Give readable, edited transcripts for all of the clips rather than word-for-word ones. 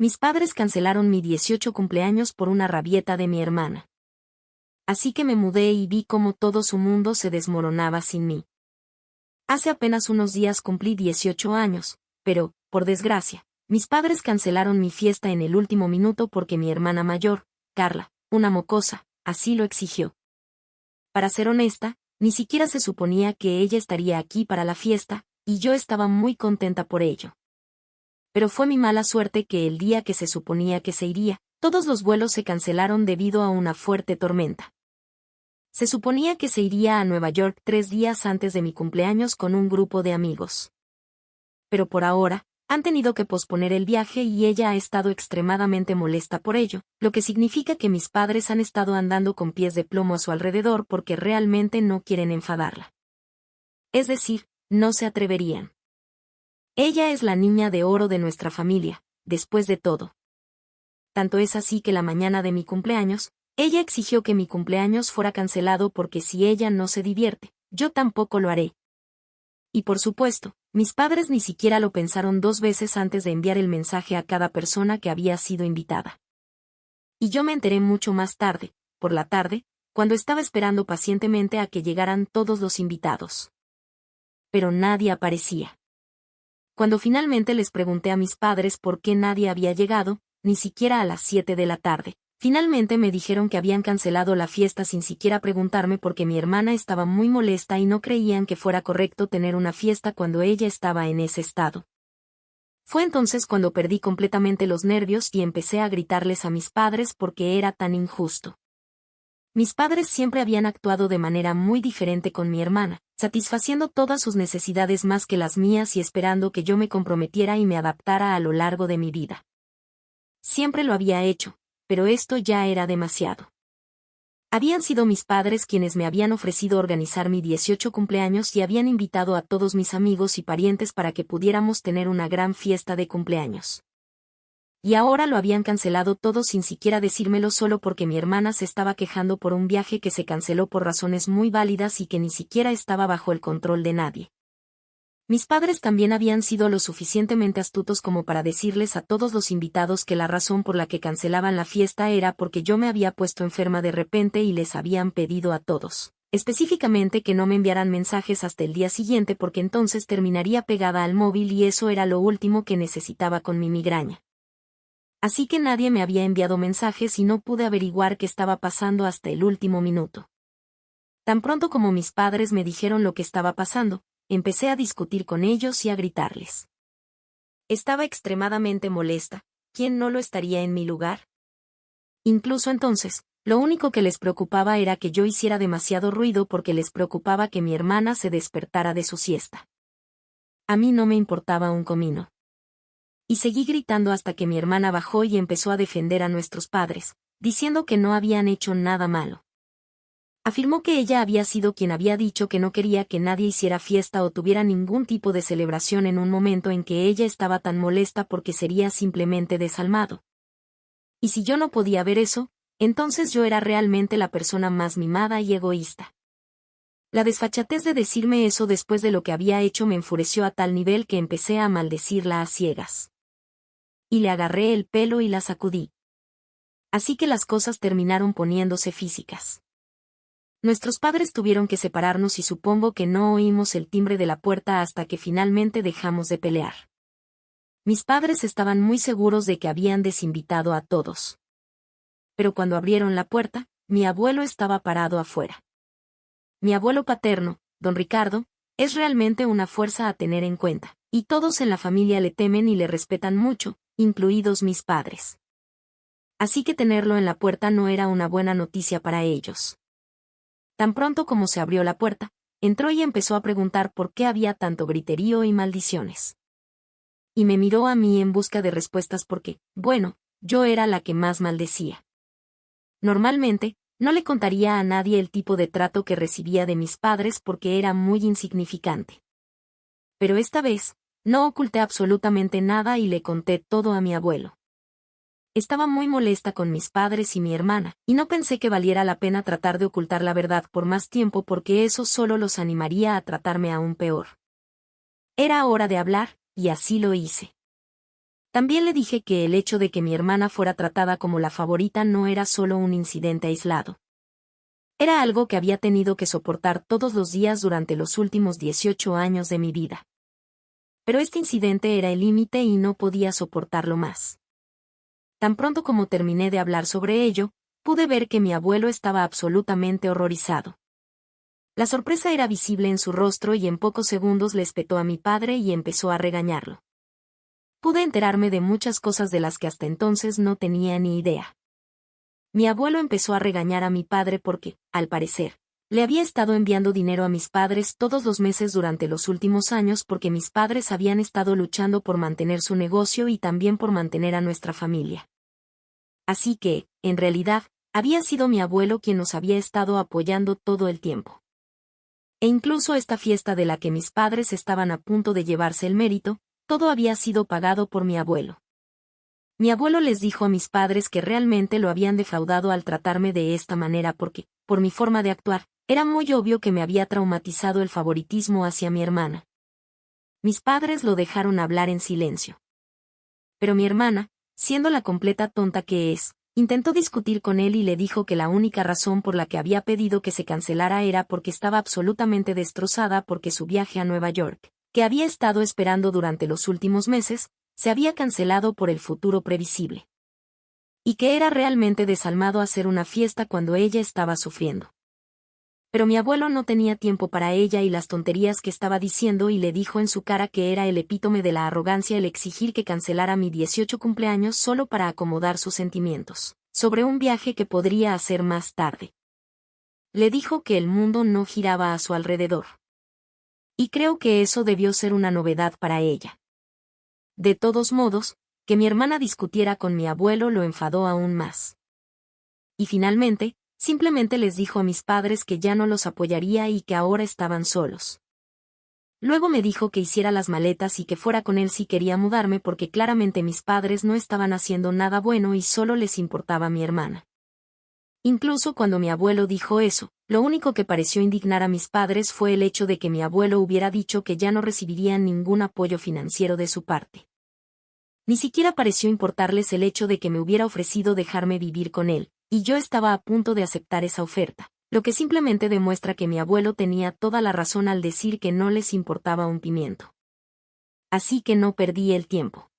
Mis padres cancelaron mi 18 cumpleaños por una rabieta de mi hermana. Así que me mudé y vi cómo todo su mundo se desmoronaba sin mí. Hace apenas unos días cumplí 18 años, pero, por desgracia, mis padres cancelaron mi fiesta en el último minuto porque mi hermana mayor, Carla, una mocosa, así lo exigió. Para ser honesta, ni siquiera se suponía que ella estaría aquí para la fiesta, y yo estaba muy contenta por ello. Pero fue mi mala suerte que el día que se suponía que se iría, todos los vuelos se cancelaron debido a una fuerte tormenta. Se suponía que se iría a Nueva York 3 días antes de mi cumpleaños con un grupo de amigos. Pero por ahora, han tenido que posponer el viaje y ella ha estado extremadamente molesta por ello, lo que significa que mis padres han estado andando con pies de plomo a su alrededor porque realmente no quieren enfadarla. Es decir, no se atreverían. Ella es la niña de oro de nuestra familia, después de todo. Tanto es así que la mañana de mi cumpleaños, ella exigió que mi cumpleaños fuera cancelado porque si ella no se divierte, yo tampoco lo haré. Y por supuesto, mis padres ni siquiera lo pensaron 2 veces antes de enviar el mensaje a cada persona que había sido invitada. Y yo me enteré mucho más tarde, por la tarde, cuando estaba esperando pacientemente a que llegaran todos los invitados. Pero nadie aparecía. Cuando finalmente les pregunté a mis padres por qué nadie había llegado, ni siquiera a las 7 de la tarde, finalmente me dijeron que habían cancelado la fiesta sin siquiera preguntarme porque mi hermana estaba muy molesta y no creían que fuera correcto tener una fiesta cuando ella estaba en ese estado. Fue entonces cuando perdí completamente los nervios y empecé a gritarles a mis padres porque era tan injusto. Mis padres siempre habían actuado de manera muy diferente con mi hermana, satisfaciendo todas sus necesidades más que las mías y esperando que yo me comprometiera y me adaptara a lo largo de mi vida. Siempre lo había hecho, pero esto ya era demasiado. Habían sido mis padres quienes me habían ofrecido organizar mi 18 cumpleaños y habían invitado a todos mis amigos y parientes para que pudiéramos tener una gran fiesta de cumpleaños. Y ahora lo habían cancelado todo sin siquiera decírmelo solo porque mi hermana se estaba quejando por un viaje que se canceló por razones muy válidas y que ni siquiera estaba bajo el control de nadie. Mis padres también habían sido lo suficientemente astutos como para decirles a todos los invitados que la razón por la que cancelaban la fiesta era porque yo me había puesto enferma de repente y les habían pedido a todos, específicamente que no me enviaran mensajes hasta el día siguiente porque entonces terminaría pegada al móvil y eso era lo último que necesitaba con mi migraña. Así que nadie me había enviado mensajes y no pude averiguar qué estaba pasando hasta el último minuto. Tan pronto como mis padres me dijeron lo que estaba pasando, empecé a discutir con ellos y a gritarles. Estaba extremadamente molesta, ¿quién no lo estaría en mi lugar? Incluso entonces, lo único que les preocupaba era que yo hiciera demasiado ruido porque les preocupaba que mi hermana se despertara de su siesta. A mí no me importaba un comino. Y seguí gritando hasta que mi hermana bajó y empezó a defender a nuestros padres, diciendo que no habían hecho nada malo. Afirmó que ella había sido quien había dicho que no quería que nadie hiciera fiesta o tuviera ningún tipo de celebración en un momento en que ella estaba tan molesta porque sería simplemente desalmado. Y si yo no podía ver eso, entonces yo era realmente la persona más mimada y egoísta. La desfachatez de decirme eso después de lo que había hecho me enfureció a tal nivel que empecé a maldecirla a ciegas. Y le agarré el pelo y la sacudí. Así que las cosas terminaron poniéndose físicas. Nuestros padres tuvieron que separarnos y supongo que no oímos el timbre de la puerta hasta que finalmente dejamos de pelear. Mis padres estaban muy seguros de que habían desinvitado a todos. Pero cuando abrieron la puerta, mi abuelo estaba parado afuera. Mi abuelo paterno, don Ricardo, es realmente una fuerza a tener en cuenta, y todos en la familia le temen y le respetan mucho, incluidos mis padres. Así que tenerlo en la puerta no era una buena noticia para ellos. Tan pronto como se abrió la puerta, entró y empezó a preguntar por qué había tanto griterío y maldiciones. Y me miró a mí en busca de respuestas porque, bueno, yo era la que más maldecía. Normalmente, no le contaría a nadie el tipo de trato que recibía de mis padres porque era muy insignificante. Pero esta vez, no oculté absolutamente nada y le conté todo a mi abuelo. Estaba muy molesta con mis padres y mi hermana, y no pensé que valiera la pena tratar de ocultar la verdad por más tiempo porque eso solo los animaría a tratarme aún peor. Era hora de hablar, y así lo hice. También le dije que el hecho de que mi hermana fuera tratada como la favorita no era solo un incidente aislado. Era algo que había tenido que soportar todos los días durante los últimos 18 años de mi vida. Pero este incidente era el límite y no podía soportarlo más. Tan pronto como terminé de hablar sobre ello, pude ver que mi abuelo estaba absolutamente horrorizado. La sorpresa era visible en su rostro y en pocos segundos le espetó a mi padre y empezó a regañarlo. Pude enterarme de muchas cosas de las que hasta entonces no tenía ni idea. Mi abuelo empezó a regañar a mi padre porque, al parecer, le había estado enviando dinero a mis padres todos los meses durante los últimos años porque mis padres habían estado luchando por mantener su negocio y también por mantener a nuestra familia. Así que, en realidad, había sido mi abuelo quien nos había estado apoyando todo el tiempo. E incluso esta fiesta de la que mis padres estaban a punto de llevarse el mérito, todo había sido pagado por mi abuelo. Mi abuelo les dijo a mis padres que realmente lo habían defraudado al tratarme de esta manera porque, por mi forma de actuar, era muy obvio que me había traumatizado el favoritismo hacia mi hermana. Mis padres lo dejaron hablar en silencio. Pero mi hermana, siendo la completa tonta que es, intentó discutir con él y le dijo que la única razón por la que había pedido que se cancelara era porque estaba absolutamente destrozada porque su viaje a Nueva York, que había estado esperando durante los últimos meses, se había cancelado por el futuro previsible. Y que era realmente desalmado hacer una fiesta cuando ella estaba sufriendo. Pero mi abuelo no tenía tiempo para ella y las tonterías que estaba diciendo y le dijo en su cara que era el epítome de la arrogancia el exigir que cancelara mi 18 cumpleaños solo para acomodar sus sentimientos, sobre un viaje que podría hacer más tarde. Le dijo que el mundo no giraba a su alrededor. Y creo que eso debió ser una novedad para ella. De todos modos, que mi hermana discutiera con mi abuelo lo enfadó aún más. Y finalmente, simplemente les dijo a mis padres que ya no los apoyaría y que ahora estaban solos. Luego me dijo que hiciera las maletas y que fuera con él si quería mudarme porque claramente mis padres no estaban haciendo nada bueno y solo les importaba mi hermana. Incluso cuando mi abuelo dijo eso, lo único que pareció indignar a mis padres fue el hecho de que mi abuelo hubiera dicho que ya no recibirían ningún apoyo financiero de su parte. Ni siquiera pareció importarles el hecho de que me hubiera ofrecido dejarme vivir con él, y yo estaba a punto de aceptar esa oferta, lo que simplemente demuestra que mi abuelo tenía toda la razón al decir que no les importaba un pimiento. Así que no perdí el tiempo.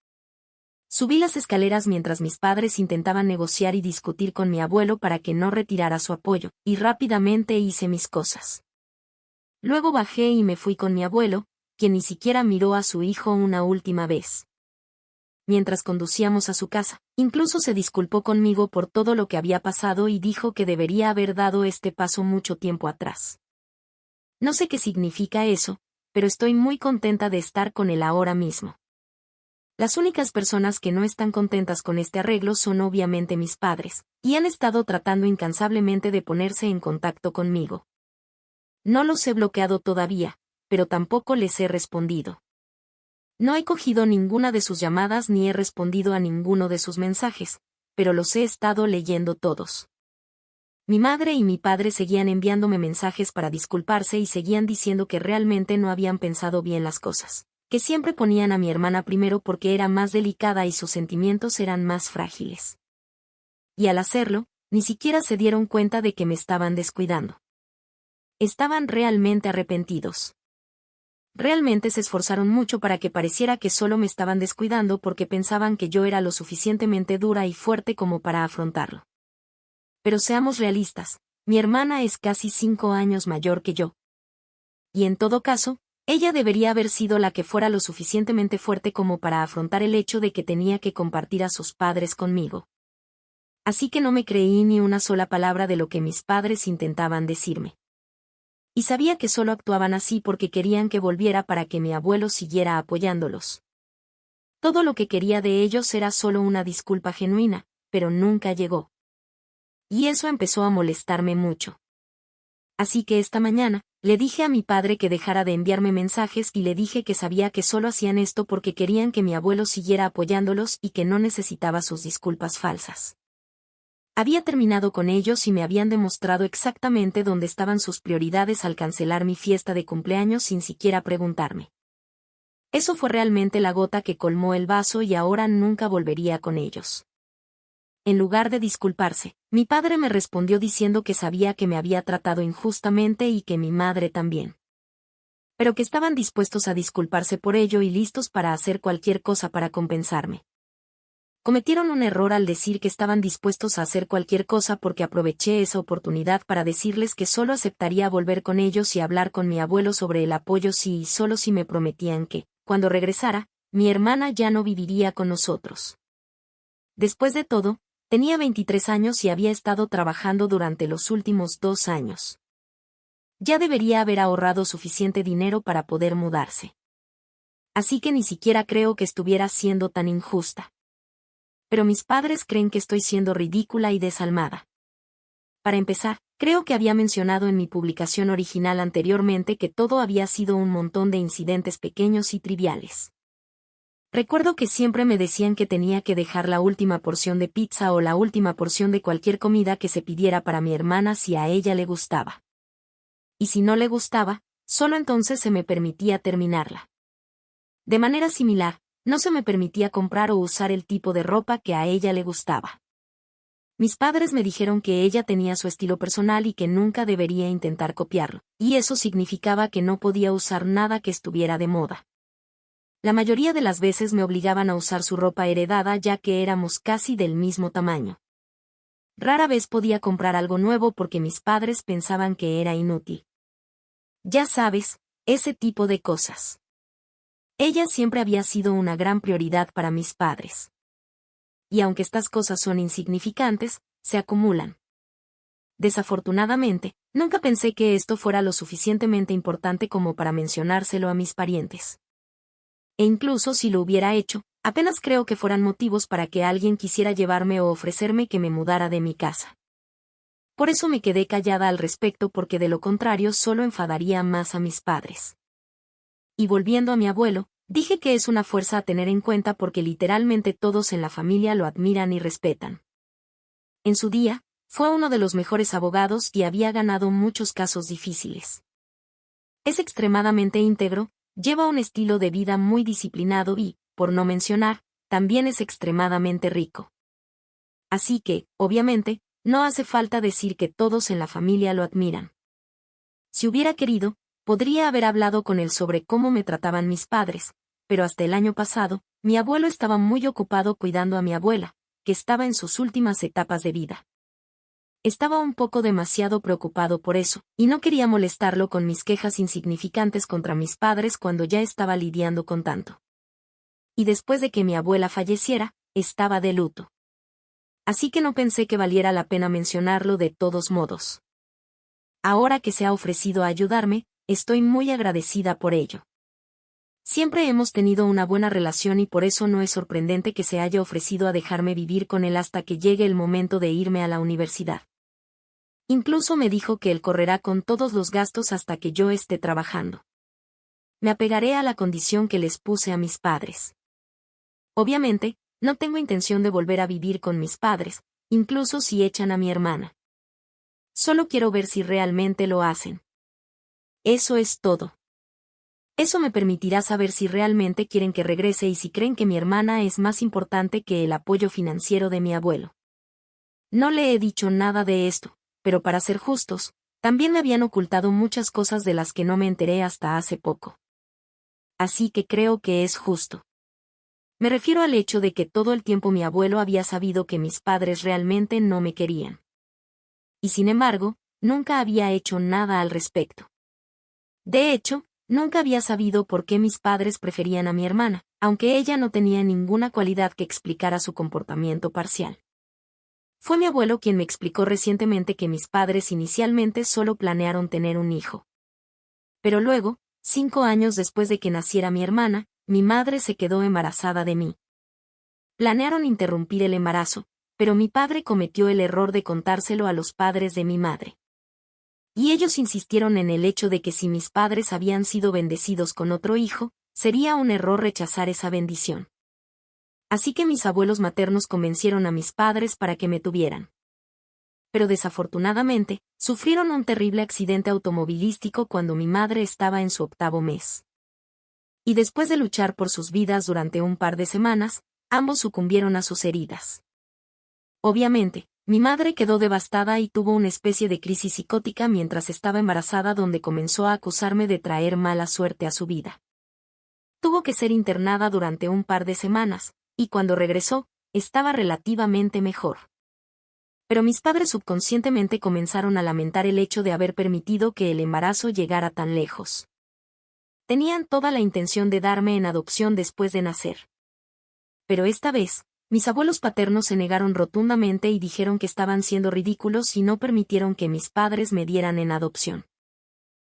Subí las escaleras mientras mis padres intentaban negociar y discutir con mi abuelo para que no retirara su apoyo, y rápidamente hice mis cosas. Luego bajé y me fui con mi abuelo, quien ni siquiera miró a su hijo una última vez. Mientras conducíamos a su casa, incluso se disculpó conmigo por todo lo que había pasado y dijo que debería haber dado este paso mucho tiempo atrás. No sé qué significa eso, pero estoy muy contenta de estar con él ahora mismo. Las únicas personas que no están contentas con este arreglo son obviamente mis padres, y han estado tratando incansablemente de ponerse en contacto conmigo. No los he bloqueado todavía, pero tampoco les he respondido. No he cogido ninguna de sus llamadas ni he respondido a ninguno de sus mensajes, pero los he estado leyendo todos. Mi madre y mi padre seguían enviándome mensajes para disculparse y seguían diciendo que realmente no habían pensado bien las cosas, que siempre ponían a mi hermana primero porque era más delicada y sus sentimientos eran más frágiles. Y al hacerlo, ni siquiera se dieron cuenta de que me estaban descuidando. Estaban realmente arrepentidos. Realmente se esforzaron mucho para que pareciera que solo me estaban descuidando porque pensaban que yo era lo suficientemente dura y fuerte como para afrontarlo. Pero seamos realistas, mi hermana es casi 5 años mayor que yo. Y en todo caso, ella debería haber sido la que fuera lo suficientemente fuerte como para afrontar el hecho de que tenía que compartir a sus padres conmigo. Así que no me creí ni una sola palabra de lo que mis padres intentaban decirme. Y sabía que solo actuaban así porque querían que volviera para que mi abuelo siguiera apoyándolos. Todo lo que quería de ellos era solo una disculpa genuina, pero nunca llegó. Y eso empezó a molestarme mucho. Así que esta mañana, le dije a mi padre que dejara de enviarme mensajes y le dije que sabía que solo hacían esto porque querían que mi abuelo siguiera apoyándolos y que no necesitaba sus disculpas falsas. Había terminado con ellos y me habían demostrado exactamente dónde estaban sus prioridades al cancelar mi fiesta de cumpleaños sin siquiera preguntarme. Eso fue realmente la gota que colmó el vaso y ahora nunca volvería con ellos. En lugar de disculparse, mi padre me respondió diciendo que sabía que me había tratado injustamente y que mi madre también. Pero que estaban dispuestos a disculparse por ello y listos para hacer cualquier cosa para compensarme. Cometieron un error al decir que estaban dispuestos a hacer cualquier cosa porque aproveché esa oportunidad para decirles que solo aceptaría volver con ellos y hablar con mi abuelo sobre el apoyo si y solo si me prometían que, cuando regresara, mi hermana ya no viviría con nosotros. Después de todo, tenía 23 años y había estado trabajando durante los últimos 2 años. Ya debería haber ahorrado suficiente dinero para poder mudarse. Así que ni siquiera creo que estuviera siendo tan injusta. Pero mis padres creen que estoy siendo ridícula y desalmada. Para empezar, creo que había mencionado en mi publicación original anteriormente que todo había sido un montón de incidentes pequeños y triviales. Recuerdo que siempre me decían que tenía que dejar la última porción de pizza o la última porción de cualquier comida que se pidiera para mi hermana si a ella le gustaba. Y si no le gustaba, solo entonces se me permitía terminarla. De manera similar, no se me permitía comprar o usar el tipo de ropa que a ella le gustaba. Mis padres me dijeron que ella tenía su estilo personal y que nunca debería intentar copiarlo, y eso significaba que no podía usar nada que estuviera de moda. La mayoría de las veces me obligaban a usar su ropa heredada ya que éramos casi del mismo tamaño. Rara vez podía comprar algo nuevo porque mis padres pensaban que era inútil. Ya sabes, ese tipo de cosas. Ella siempre había sido una gran prioridad para mis padres. Y aunque estas cosas son insignificantes, se acumulan. Desafortunadamente, nunca pensé que esto fuera lo suficientemente importante como para mencionárselo a mis parientes. E incluso si lo hubiera hecho, apenas creo que fueran motivos para que alguien quisiera llevarme o ofrecerme que me mudara de mi casa. Por eso me quedé callada al respecto porque de lo contrario solo enfadaría más a mis padres. Y volviendo a mi abuelo, dije que es una fuerza a tener en cuenta porque literalmente todos en la familia lo admiran y respetan. En su día, fue uno de los mejores abogados y había ganado muchos casos difíciles. Es extremadamente íntegro, lleva un estilo de vida muy disciplinado y, por no mencionar, también es extremadamente rico. Así que, obviamente, no hace falta decir que todos en la familia lo admiran. Si hubiera querido, podría haber hablado con él sobre cómo me trataban mis padres, pero hasta el año pasado, mi abuelo estaba muy ocupado cuidando a mi abuela, que estaba en sus últimas etapas de vida. Estaba un poco demasiado preocupado por eso, y no quería molestarlo con mis quejas insignificantes contra mis padres cuando ya estaba lidiando con tanto. Y después de que mi abuela falleciera, estaba de luto. Así que no pensé que valiera la pena mencionarlo de todos modos. Ahora que se ha ofrecido a ayudarme, estoy muy agradecida por ello. Siempre hemos tenido una buena relación y por eso no es sorprendente que se haya ofrecido a dejarme vivir con él hasta que llegue el momento de irme a la universidad. Incluso me dijo que él correrá con todos los gastos hasta que yo esté trabajando. Me apegaré a la condición que les puse a mis padres. Obviamente, no tengo intención de volver a vivir con mis padres, incluso si echan a mi hermana. Solo quiero ver si realmente lo hacen. Eso es todo. Eso me permitirá saber si realmente quieren que regrese y si creen que mi hermana es más importante que el apoyo financiero de mi abuelo. No le he dicho nada de esto, pero para ser justos, también me habían ocultado muchas cosas de las que no me enteré hasta hace poco. Así que creo que es justo. Me refiero al hecho de que todo el tiempo mi abuelo había sabido que mis padres realmente no me querían. Y sin embargo, nunca había hecho nada al respecto. De hecho, nunca había sabido por qué mis padres preferían a mi hermana, aunque ella no tenía ninguna cualidad que explicara su comportamiento parcial. Fue mi abuelo quien me explicó recientemente que mis padres inicialmente solo planearon tener un hijo. Pero luego, 5 años después de que naciera mi hermana, mi madre se quedó embarazada de mí. Planearon interrumpir el embarazo, pero mi padre cometió el error de contárselo a los padres de mi madre. Y ellos insistieron en el hecho de que si mis padres habían sido bendecidos con otro hijo, sería un error rechazar esa bendición. Así que mis abuelos maternos convencieron a mis padres para que me tuvieran. Pero desafortunadamente, sufrieron un terrible accidente automovilístico cuando mi madre estaba en su 8º mes. Y después de luchar por sus vidas durante un par de semanas, ambos sucumbieron a sus heridas. Obviamente, mi madre quedó devastada y tuvo una especie de crisis psicótica mientras estaba embarazada donde comenzó a acusarme de traer mala suerte a su vida. Tuvo que ser internada durante un par de semanas, y cuando regresó, estaba relativamente mejor. Pero mis padres subconscientemente comenzaron a lamentar el hecho de haber permitido que el embarazo llegara tan lejos. Tenían toda la intención de darme en adopción después de nacer. Pero esta vez, mis abuelos paternos se negaron rotundamente y dijeron que estaban siendo ridículos y no permitieron que mis padres me dieran en adopción.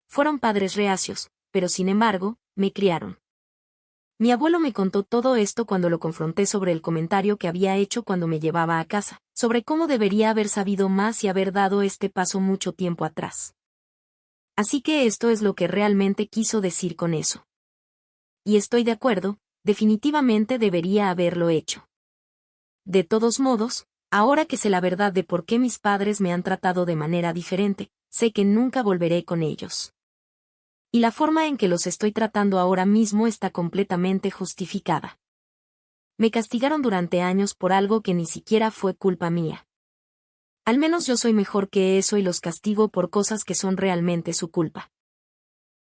Fueron padres reacios, pero sin embargo, me criaron. Mi abuelo me contó todo esto cuando lo confronté sobre el comentario que había hecho cuando me llevaba a casa, sobre cómo debería haber sabido más y haber dado este paso mucho tiempo atrás. Así que esto es lo que realmente quiso decir con eso. Y estoy de acuerdo, definitivamente debería haberlo hecho. De todos modos, ahora que sé la verdad de por qué mis padres me han tratado de manera diferente, sé que nunca volveré con ellos. Y la forma en que los estoy tratando ahora mismo está completamente justificada. Me castigaron durante años por algo que ni siquiera fue culpa mía. Al menos yo soy mejor que eso y los castigo por cosas que son realmente su culpa.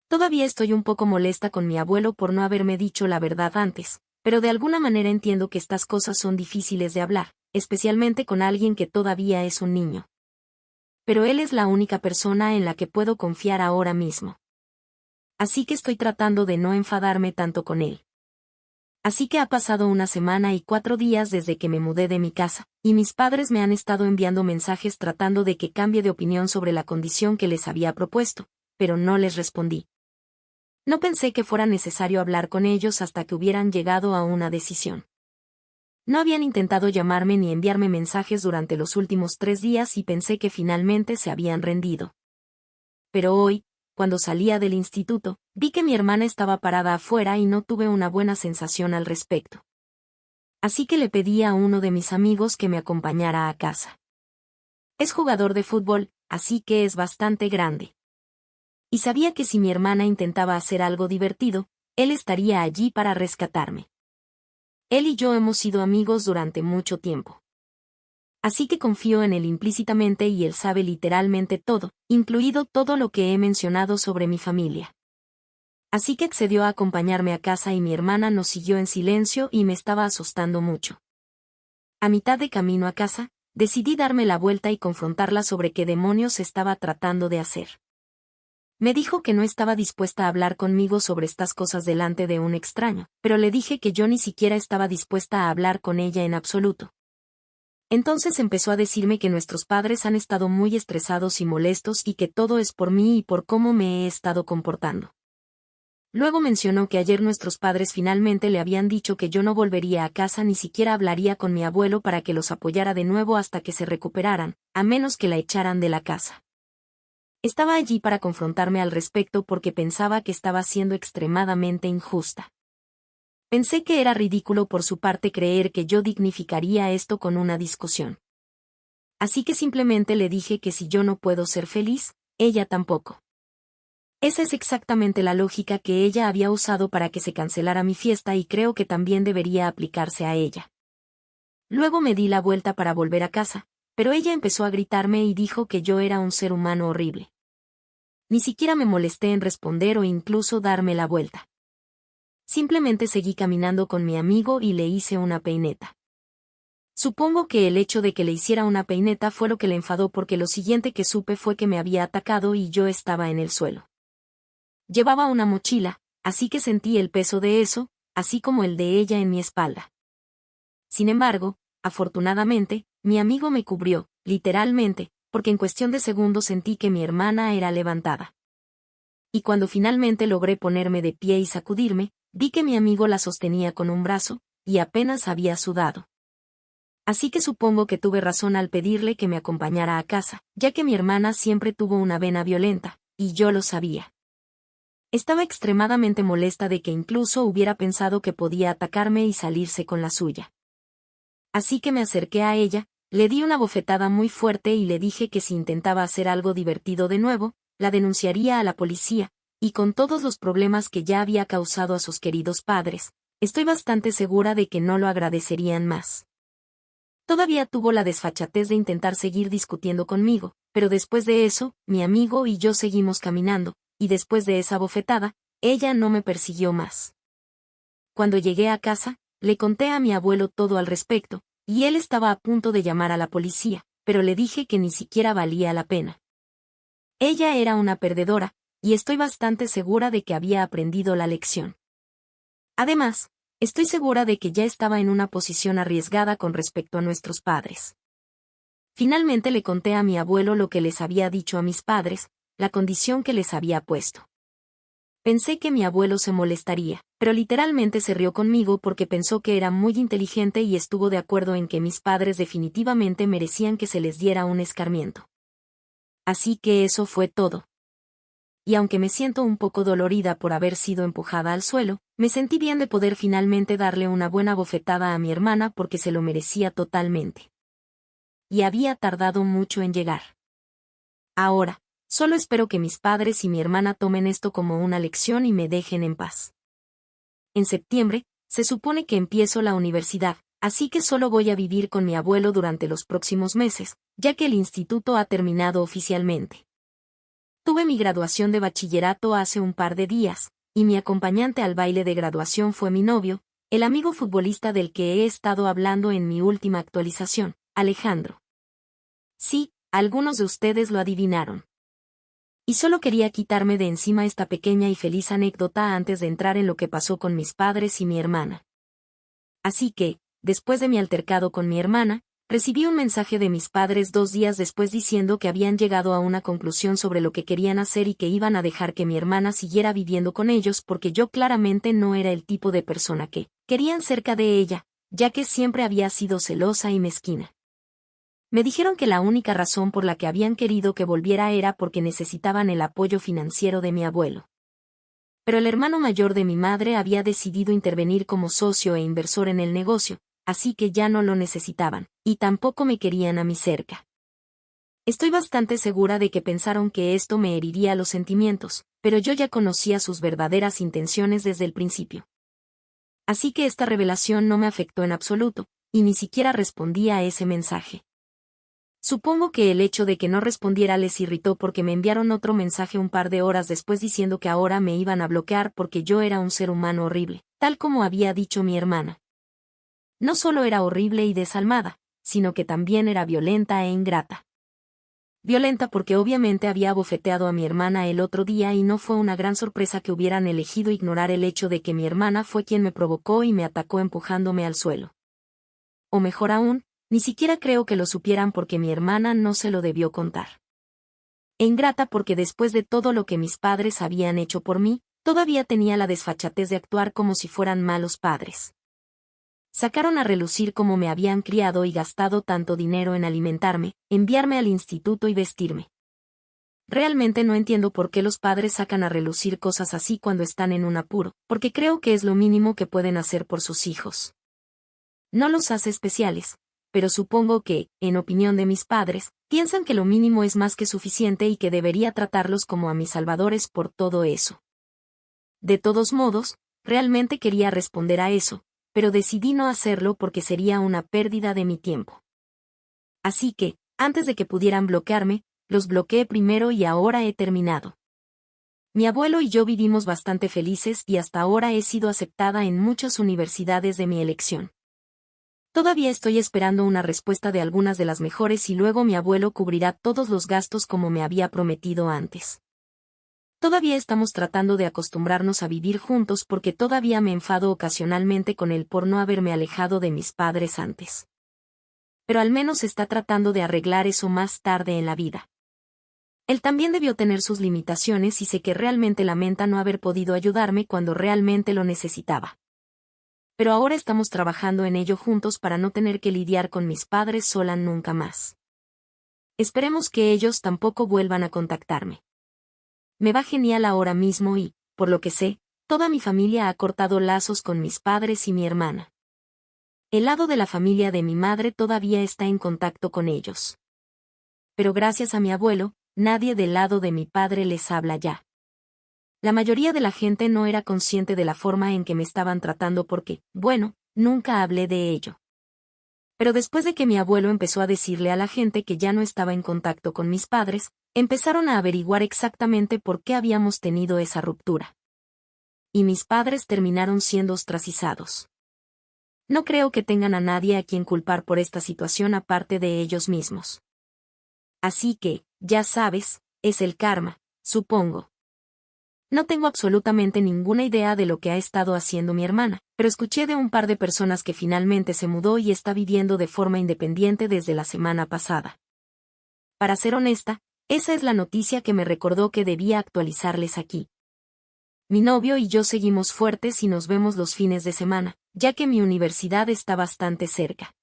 Todavía estoy un poco molesta con mi abuelo por no haberme dicho la verdad antes, pero de alguna manera entiendo que estas cosas son difíciles de hablar, especialmente con alguien que todavía es un niño. Pero él es la única persona en la que puedo confiar ahora mismo. Así que estoy tratando de no enfadarme tanto con él. Así que ha pasado una semana y 4 días desde que me mudé de mi casa, y mis padres me han estado enviando mensajes tratando de que cambie de opinión sobre la condición que les había propuesto, pero no les respondí. No pensé que fuera necesario hablar con ellos hasta que hubieran llegado a una decisión. No habían intentado llamarme ni enviarme mensajes durante los últimos 3 días y pensé que finalmente se habían rendido. Pero hoy, cuando salía del instituto, vi que mi hermana estaba parada afuera y no tuve una buena sensación al respecto. Así que le pedí a uno de mis amigos que me acompañara a casa. Es jugador de fútbol, así que es bastante grande. Y sabía que si mi hermana intentaba hacer algo divertido, él estaría allí para rescatarme. Él y yo hemos sido amigos durante mucho tiempo. Así que confío en él implícitamente y él sabe literalmente todo, incluido todo lo que he mencionado sobre mi familia. Así que accedió a acompañarme a casa y mi hermana nos siguió en silencio y me estaba asustando mucho. A mitad de camino a casa, decidí darme la vuelta y confrontarla sobre qué demonios estaba tratando de hacer. Me dijo que no estaba dispuesta a hablar conmigo sobre estas cosas delante de un extraño, pero le dije que yo ni siquiera estaba dispuesta a hablar con ella en absoluto. Entonces empezó a decirme que nuestros padres han estado muy estresados y molestos y que todo es por mí y por cómo me he estado comportando. Luego mencionó que ayer nuestros padres finalmente le habían dicho que yo no volvería a casa ni siquiera hablaría con mi abuelo para que los apoyara de nuevo hasta que se recuperaran, a menos que la echaran de la casa. Estaba allí para confrontarme al respecto porque pensaba que estaba siendo extremadamente injusta. Pensé que era ridículo por su parte creer que yo dignificaría esto con una discusión. Así que simplemente le dije que si yo no puedo ser feliz, ella tampoco. Esa es exactamente la lógica que ella había usado para que se cancelara mi fiesta y creo que también debería aplicarse a ella. Luego me di la vuelta para volver a casa, pero ella empezó a gritarme y dijo que yo era un ser humano horrible. Ni siquiera me molesté en responder o incluso darme la vuelta. Simplemente seguí caminando con mi amigo y le hice una peineta. Supongo que el hecho de que le hiciera una peineta fue lo que le enfadó porque lo siguiente que supe fue que me había atacado y yo estaba en el suelo. Llevaba una mochila, así que sentí el peso de eso, así como el de ella en mi espalda. Sin embargo, afortunadamente, mi amigo me cubrió, literalmente, porque en cuestión de segundos sentí que mi hermana era levantada. Y cuando finalmente logré ponerme de pie y sacudirme, vi que mi amigo la sostenía con un brazo, y apenas había sudado. Así que supongo que tuve razón al pedirle que me acompañara a casa, ya que mi hermana siempre tuvo una vena violenta, y yo lo sabía. Estaba extremadamente molesta de que incluso hubiera pensado que podía atacarme y salirse con la suya. Así que me acerqué a ella, le di una bofetada muy fuerte y le dije que si intentaba hacer algo divertido de nuevo, la denunciaría a la policía, y con todos los problemas que ya había causado a sus queridos padres, estoy bastante segura de que no lo agradecerían más. Todavía tuvo la desfachatez de intentar seguir discutiendo conmigo, pero después de eso, mi amigo y yo seguimos caminando, y después de esa bofetada, ella no me persiguió más. Cuando llegué a casa, le conté a mi abuelo todo al respecto, y él estaba a punto de llamar a la policía, pero le dije que ni siquiera valía la pena. Ella era una perdedora, y estoy bastante segura de que había aprendido la lección. Además, estoy segura de que ya estaba en una posición arriesgada con respecto a nuestros padres. Finalmente le conté a mi abuelo lo que les había dicho a mis padres, la condición que les había puesto. Pensé que mi abuelo se molestaría, pero literalmente se rió conmigo porque pensó que era muy inteligente y estuvo de acuerdo en que mis padres definitivamente merecían que se les diera un escarmiento. Así que eso fue todo. Y aunque me siento un poco dolorida por haber sido empujada al suelo, me sentí bien de poder finalmente darle una buena bofetada a mi hermana porque se lo merecía totalmente. Y había tardado mucho en llegar. Ahora, solo espero que mis padres y mi hermana tomen esto como una lección y me dejen en paz. En septiembre, se supone que empiezo la universidad, así que solo voy a vivir con mi abuelo durante los próximos meses, ya que el instituto ha terminado oficialmente. Tuve mi graduación de bachillerato hace un par de días, y mi acompañante al baile de graduación fue mi novio, el amigo futbolista del que he estado hablando en mi última actualización, Alejandro. Sí, algunos de ustedes lo adivinaron. Y solo quería quitarme de encima esta pequeña y feliz anécdota antes de entrar en lo que pasó con mis padres y mi hermana. Así que, después de mi altercado con mi hermana, recibí un mensaje de mis padres 2 días después diciendo que habían llegado a una conclusión sobre lo que querían hacer y que iban a dejar que mi hermana siguiera viviendo con ellos porque yo claramente no era el tipo de persona que querían cerca de ella, ya que siempre había sido celosa y mezquina. Me dijeron que la única razón por la que habían querido que volviera era porque necesitaban el apoyo financiero de mi abuelo. Pero el hermano mayor de mi madre había decidido intervenir como socio e inversor en el negocio, así que ya no lo necesitaban, y tampoco me querían a mí cerca. Estoy bastante segura de que pensaron que esto me heriría los sentimientos, pero yo ya conocía sus verdaderas intenciones desde el principio. Así que esta revelación no me afectó en absoluto, y ni siquiera respondí a ese mensaje. Supongo que el hecho de que no respondiera les irritó porque me enviaron otro mensaje un par de horas después diciendo que ahora me iban a bloquear porque yo era un ser humano horrible, tal como había dicho mi hermana. No solo era horrible y desalmada, sino que también era violenta e ingrata. Violenta porque obviamente había abofeteado a mi hermana el otro día y no fue una gran sorpresa que hubieran elegido ignorar el hecho de que mi hermana fue quien me provocó y me atacó empujándome al suelo. O mejor aún, ni siquiera creo que lo supieran porque mi hermana no se lo debió contar. E ingrata porque después de todo lo que mis padres habían hecho por mí, todavía tenía la desfachatez de actuar como si fueran malos padres. Sacaron a relucir cómo me habían criado y gastado tanto dinero en alimentarme, enviarme al instituto y vestirme. Realmente no entiendo por qué los padres sacan a relucir cosas así cuando están en un apuro, porque creo que es lo mínimo que pueden hacer por sus hijos. No los hace especiales, pero supongo que, en opinión de mis padres, piensan que lo mínimo es más que suficiente y que debería tratarlos como a mis salvadores por todo eso. De todos modos, realmente quería responder a eso, pero decidí no hacerlo porque sería una pérdida de mi tiempo. Así que, antes de que pudieran bloquearme, los bloqueé primero y ahora he terminado. Mi abuelo y yo vivimos bastante felices y hasta ahora he sido aceptada en muchas universidades de mi elección. Todavía estoy esperando una respuesta de algunas de las mejores y luego mi abuelo cubrirá todos los gastos como me había prometido antes. Todavía estamos tratando de acostumbrarnos a vivir juntos porque todavía me enfado ocasionalmente con él por no haberme alejado de mis padres antes. Pero al menos está tratando de arreglar eso más tarde en la vida. Él también debió tener sus limitaciones y sé que realmente lamenta no haber podido ayudarme cuando realmente lo necesitaba. Pero ahora estamos trabajando en ello juntos para no tener que lidiar con mis padres sola nunca más. Esperemos que ellos tampoco vuelvan a contactarme. Me va genial ahora mismo y, por lo que sé, toda mi familia ha cortado lazos con mis padres y mi hermana. El lado de la familia de mi madre todavía está en contacto con ellos. Pero gracias a mi abuelo, nadie del lado de mi padre les habla ya. La mayoría de la gente no era consciente de la forma en que me estaban tratando porque, bueno, nunca hablé de ello. Pero después de que mi abuelo empezó a decirle a la gente que ya no estaba en contacto con mis padres, empezaron a averiguar exactamente por qué habíamos tenido esa ruptura. Y mis padres terminaron siendo ostracizados. No creo que tengan a nadie a quien culpar por esta situación aparte de ellos mismos. Así que, ya sabes, es el karma, supongo. No tengo absolutamente ninguna idea de lo que ha estado haciendo mi hermana, pero escuché de un par de personas que finalmente se mudó y está viviendo de forma independiente desde la semana pasada. Para ser honesta, esa es la noticia que me recordó que debía actualizarles aquí. Mi novio y yo seguimos fuertes y nos vemos los fines de semana, ya que mi universidad está bastante cerca.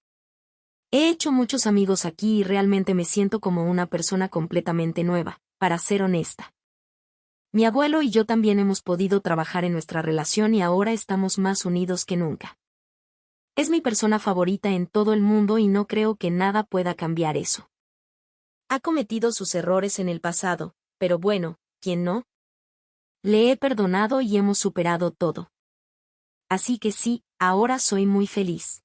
He hecho muchos amigos aquí y realmente me siento como una persona completamente nueva, para ser honesta. Mi abuelo y yo también hemos podido trabajar en nuestra relación y ahora estamos más unidos que nunca. Es mi persona favorita en todo el mundo y no creo que nada pueda cambiar eso. Ha cometido sus errores en el pasado, pero bueno, ¿quién no? Le he perdonado y hemos superado todo. Así que sí, ahora soy muy feliz.